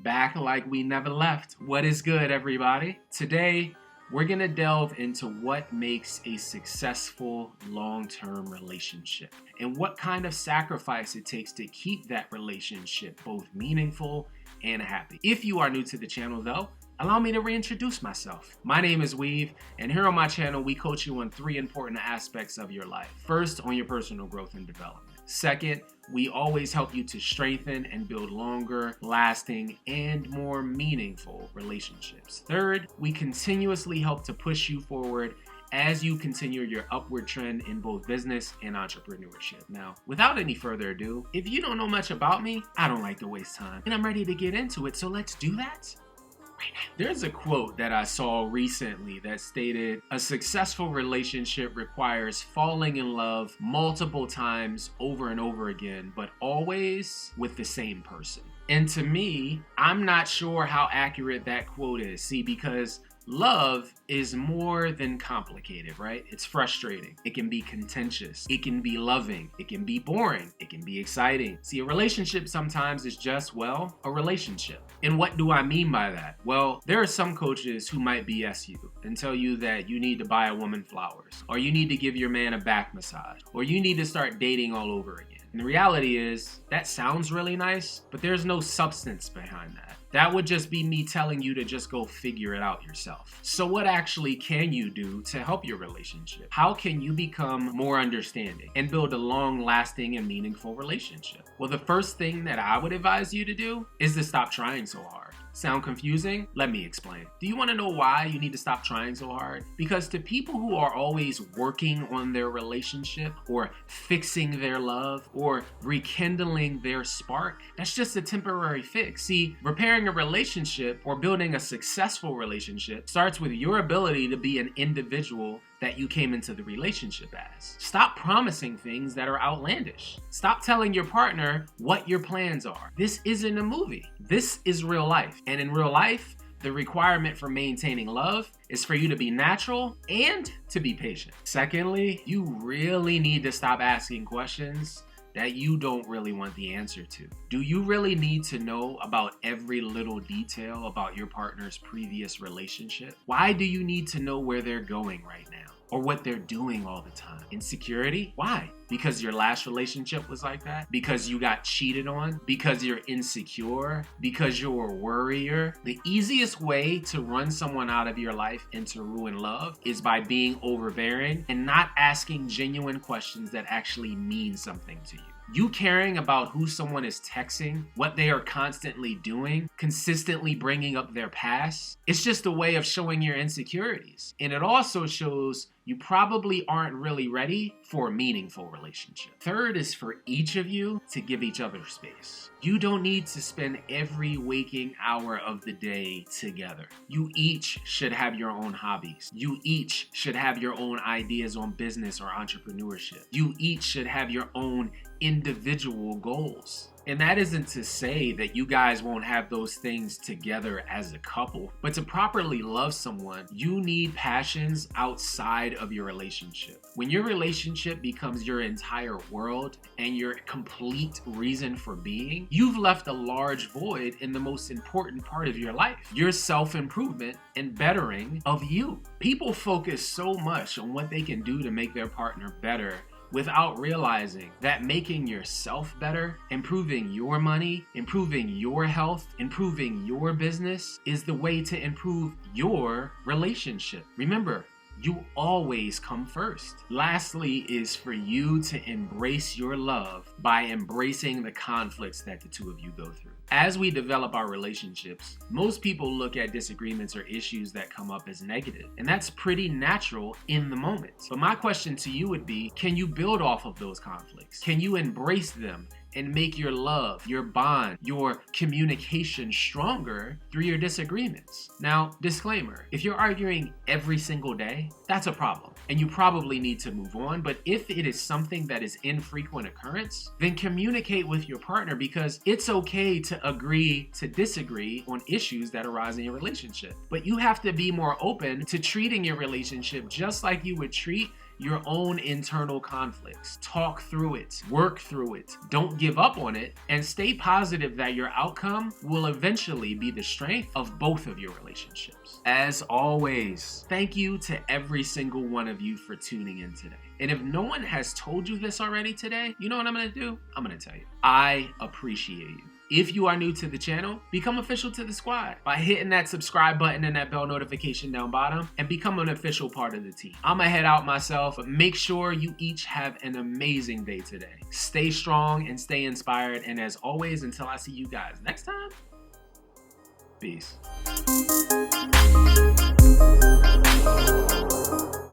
Back like we never left. What is good, everybody? Today, we're gonna delve into what makes a successful long-term relationship and what kind of sacrifice it takes to keep that relationship both meaningful and happy. If you are new to the channel though, allow me to reintroduce myself. My name is Weav, and here on my channel, we coach you on 3 important aspects of your life. First, on your personal growth and development. Second, we always help you to strengthen and build longer, lasting, and more meaningful relationships. Third, we continuously help to push you forward as you continue your upward trend in both business and entrepreneurship. Now, without any further ado, if you don't know much about me, I don't like to waste time, and I'm ready to get into it, so let's do that. There's a quote that I saw recently that stated, "A successful relationship requires falling in love multiple times over and over again, but always with the same person." And to me, I'm not sure how accurate that quote is. See, because love is more than complicated, right? It's frustrating. It can be contentious. It can be loving. It can be boring. It can be exciting. See, a relationship sometimes is just, well, a relationship. And what do I mean by that? Well, there are some coaches who might BS you and tell you that you need to buy a woman flowers, or you need to give your man a back massage, or you need to start dating all over again. And the reality is, that sounds really nice, but there's no substance behind that. That would just be me telling you to just go figure it out yourself. So what actually can you do to help your relationship? How can you become more understanding and build a long-lasting and meaningful relationship? Well, the first thing that I would advise you to do is to stop trying so hard. Sound confusing? Let me explain. Do you want to know why you need to stop trying so hard? Because to people who are always working on their relationship or fixing their love or rekindling their spark, that's just a temporary fix. See, repairing a relationship or building a successful relationship starts with your ability to be an individual that you came into the relationship as. Stop promising things that are outlandish. Stop telling your partner what your plans are. This isn't a movie. This is real life. And in real life, the requirement for maintaining love is for you to be natural and to be patient. Secondly, you really need to stop asking questions that you don't really want the answer to. Do you really need to know about every little detail about your partner's previous relationship? Why do you need to know where they're going right now or what they're doing all the time? Insecurity? Why? Because your last relationship was like that? Because you got cheated on? Because you're insecure? Because you're a worrier? The easiest way to run someone out of your life and to ruin love is by being overbearing and not asking genuine questions that actually mean something to you. You caring about who someone is texting, what they are constantly doing, consistently bringing up their past, it's just a way of showing your insecurities. And it also shows you probably aren't really ready for a meaningful relationship. Third is for each of you to give each other space. You don't need to spend every waking hour of the day together. You each should have your own hobbies. You each should have your own ideas on business or entrepreneurship. You each should have your own individual goals. And that isn't to say that you guys won't have those things together as a couple, but to properly love someone, you need passions outside of your relationship. When your relationship becomes your entire world and your complete reason for being, you've left a large void in the most important part of your life, your self-improvement and bettering of you. People focus so much on what they can do to make their partner better without realizing that making yourself better, improving your money, improving your health, improving your business is the way to improve your relationship. Remember, you always come first. Lastly is for you to embrace your love by embracing the conflicts that the two of you go through. As we develop our relationships, most people look at disagreements or issues that come up as negative, and that's pretty natural in the moment. But my question to you would be, can you build off of those conflicts? Can you embrace them and make your love, your bond, your communication stronger through your disagreements? Now, disclaimer, if you're arguing every single day, that's a problem, and you probably need to move on. But if it is something that is infrequent occurrence, then communicate with your partner, because it's okay to agree to disagree on issues that arise in your relationship. But you have to be more open to treating your relationship just like you would treat your own internal conflicts. Talk through it, work through it, don't give up on it, and stay positive that your outcome will eventually be the strength of both of your relationships. As always, thank you to every single one of you for tuning in today. And if no one has told you this already today, you know what I'm gonna do? I'm gonna tell you. I appreciate you. If you are new to the channel, become official to the squad by hitting that subscribe button and that bell notification down bottom and become an official part of the team. I'ma head out myself, but make sure you each have an amazing day today. Stay strong and stay inspired. And as always, until I see you guys next time, peace.